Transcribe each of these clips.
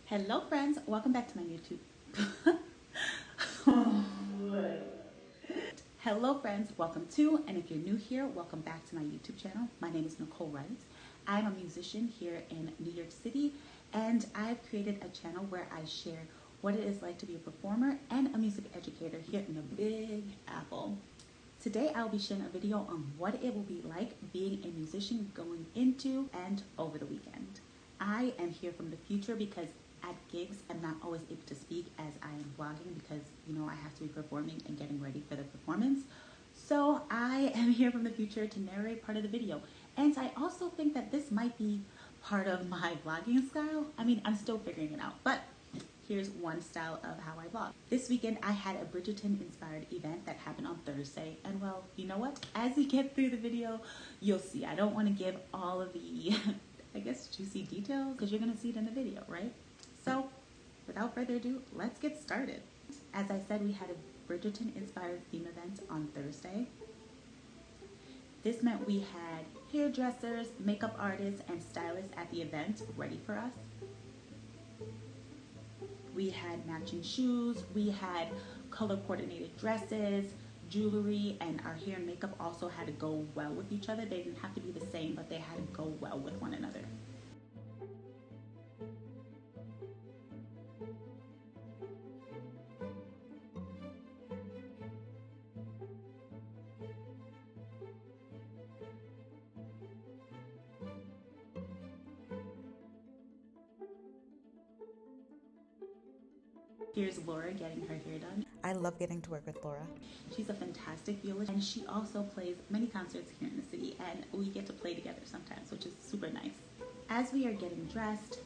Hello friends, welcome back to my YouTube. Hello friends, welcome to, and if you're new here, welcome back to my YouTube channel. My name is Nicole Wright. I'm a musician here in New York City, and I've created a channel where I share what it is like to be a performer and a music educator here in the Big Apple. Today I'll be sharing a video on what it will be like being a musician going into and over the weekend. I am here from the future because at gigs I'm not always able to speak as I am vlogging because I have to be performing and getting ready for the performance. So I am here from the future to narrate part of the video. And I also think that this might be part of my vlogging style. I mean, I'm still figuring it out, but here's one style of how I vlog. This weekend I had a Bridgerton inspired event that happened on Thursday, and well, you know what? As you get through the video, you'll see. I don't want to give all of the, I guess, juicy details because you're gonna see it in the video, right? So without further ado, let's get started. As I said, we had a Bridgerton inspired theme event on Thursday. This meant we had hairdressers, makeup artists, and stylists at the event ready for us. We had matching shoes, we had color coordinated dresses, jewelry, and our hair and makeup also had to go well with each other. They didn't have to be the same, but they had to go well with one another. Here's Laura getting her hair done. I love getting to work with Laura. She's a fantastic violist, and she also plays many concerts here in the city, and we get to play together sometimes, which is super nice. As we are getting dressed,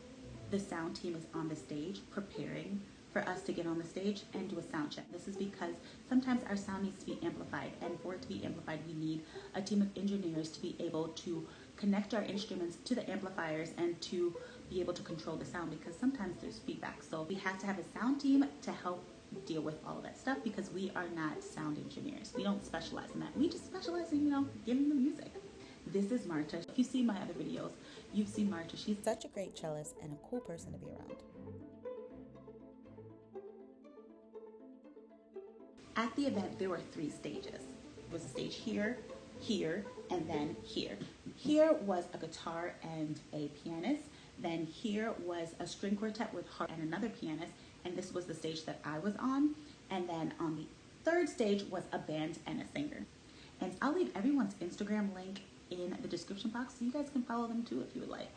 the sound team is on the stage preparing for us to get on the stage and do a sound check. This is because sometimes our sound needs to be amplified, and for it to be amplified, we need a team of engineers to be able to connect our instruments to the amplifiers and to be able to control the sound, because sometimes there's feedback. So we have to have a sound team to help deal with all of that stuff because we are not sound engineers. We don't specialize in that. We just specialize in, giving the music. This is Marta. If you've seen my other videos, you've seen Marta. She's Such a great cellist and a cool person to be around. At the event, there were 3 stages. There was a stage here, here, and then here. Here was a guitar and a pianist. Then here was a string quartet with harp and another pianist. And this was the stage that I was on. And then on the 3rd stage was a band and a singer. And I'll leave everyone's Instagram link in the description box so you guys can follow them too if you would like.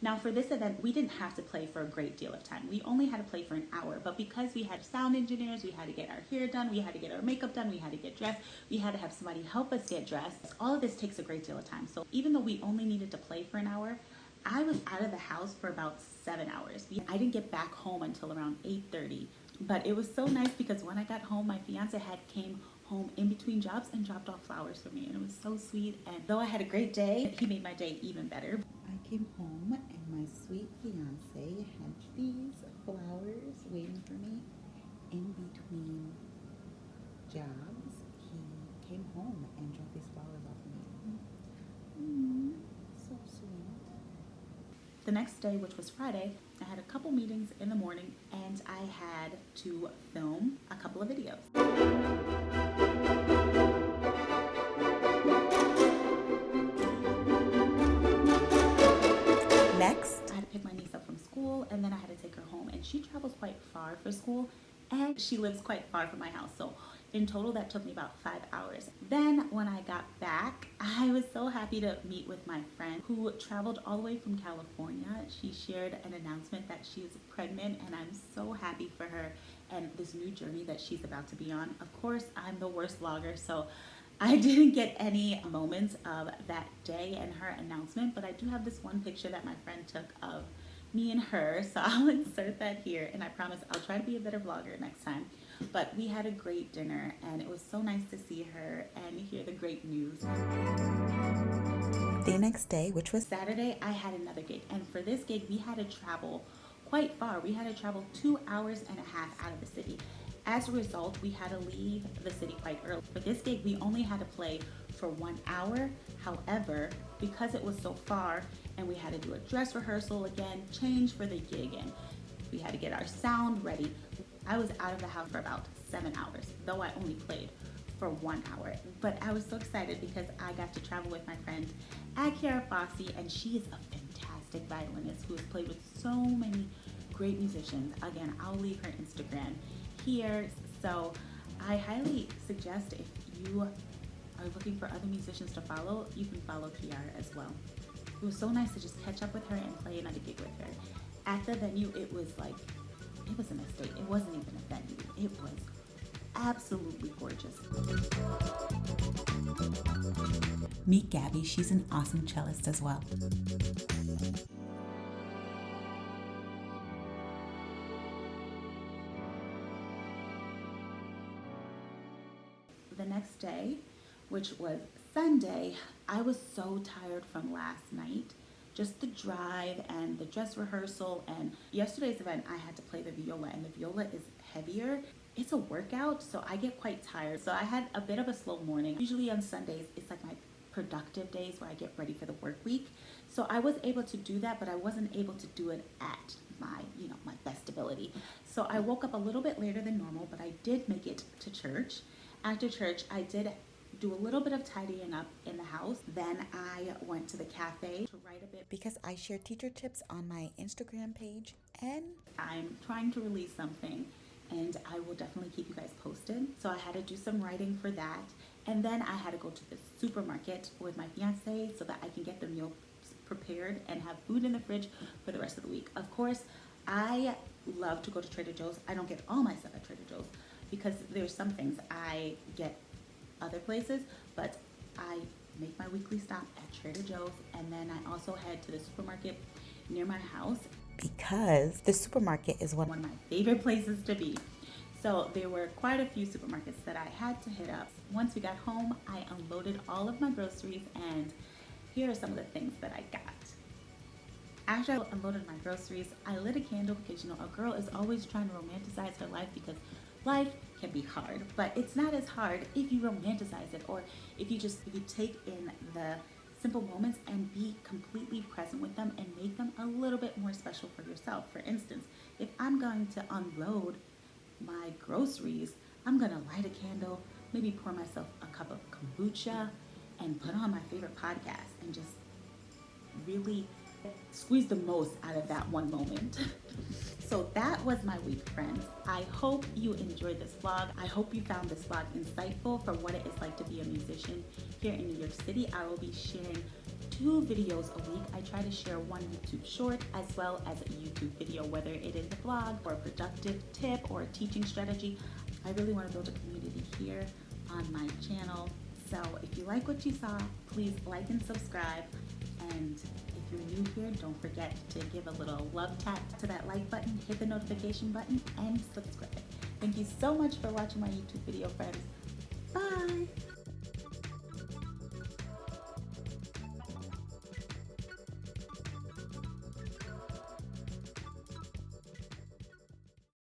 Now for this event, we didn't have to play for a great deal of time. We only had to play for an hour, but because we had sound engineers, we had to get our hair done, we had to get our makeup done, we had to get dressed, we had to have somebody help us get dressed. All of this takes a great deal of time. So even though we only needed to play for an hour, I was out of the house for about 7 hours. I didn't get back home until around 8:30, but it was so nice because when I got home, my fiance came home in between jobs and dropped off flowers for me, and it was so sweet. And though I had a great day, he made my day even better. I came home and my sweet fiance had these flowers waiting for me in between jobs. He came home and dropped these flowers off for me. So sweet. The next day, which was Friday, I had a couple meetings in the morning and I had to film a couple of videos. Next, I had to pick my niece up from school and then I had to take her home, and she travels quite far for school and she lives quite far from my house. So in total, that took me about 5 hours. Then when I got back, I was so happy to meet with my friend who traveled all the way from California. She shared an announcement that she is pregnant, and I'm so happy for her and this new journey that she's about to be on. Of course, I'm the worst vlogger, so I didn't get any moments of that day and her announcement, but I do have this one picture that my friend took of me and her, so I'll insert that here, and I promise I'll try to be a better vlogger next time. But we had a great dinner, and it was so nice to see her and hear the great news. The next day, which was Saturday, I had another gig, and for this gig, we had to travel quite far. We had to travel 2 hours and a half out of the city. As a result, we had to leave the city quite early. For this gig, we only had to play for 1 hour. However, because it was so far and we had to do a dress rehearsal again, change for the gig, and we had to get our sound ready, I was out of the house for about 7 hours, though I only played for 1 hour. But I was so excited because I got to travel with my friend Chiara, and she is a fantastic violinist who has played with so many great musicians. Again, I'll leave her Instagram here. So I highly suggest, if you are looking for other musicians to follow, you can follow Chiara as well. It was so nice to just catch up with her and play another gig with her. At the venue, it was like, it was an estate. It wasn't even a venue. It was absolutely gorgeous. Meet Gabby. She's an awesome cellist as well. The next day, which was Sunday, I was so tired from last night. Just the drive and the dress rehearsal, and yesterday's event, I had to play the viola, and the viola is heavier. It's a workout, so I get quite tired. So I had a bit of a slow morning. Usually on Sundays, it's like my productive days where I get ready for the work week. So I was able to do that, but I wasn't able to do it at my best ability. So I woke up a little bit later than normal, but I did make it to church. After church, I did do a little bit of tidying up in the house. Then I went to the cafe to write a bit Because I share teacher tips on my Instagram page, and I'm trying to release something, and I will definitely keep you guys posted. So I had to do some writing for that. And then I had to go to the supermarket with my fiance so that I can get the meal prepared and have food in the fridge for the rest of the week. Of course, I love to go to Trader Joe's. I don't get all my stuff at Trader Joe's because there's some things I get other places, but I make my weekly stop at Trader Joe's, and then I also head to the supermarket near my house because the supermarket is one of my favorite places to be. So there were quite a few supermarkets that I had to hit up. Once we got home, I unloaded all of my groceries, and here are some of the things that I got. After I unloaded my groceries, I lit a candle because, a girl is always trying to romanticize her life, because life can be hard, but it's not as hard if you romanticize it, or if you take in the simple moments and be completely present with them and make them a little bit more special for yourself. For instance, if I'm going to unload my groceries, I'm gonna light a candle, maybe pour myself a cup of kombucha, and put on my favorite podcast and just really squeeze the most out of that one moment. So that was my week, friends. I hope you enjoyed this vlog. I hope you found this vlog insightful for what it is like to be a musician here in New York City. I will be sharing 2 videos a week. I try to share one YouTube short as well as a YouTube video, whether it is a vlog or a productive tip or a teaching strategy. I really want to build a community here on my channel. So if you like what you saw, please like and subscribe. And if you're new here, don't forget to give a little love tap to that like button, hit the notification button, and subscribe. Thank you so much for watching my YouTube video, friends. Bye!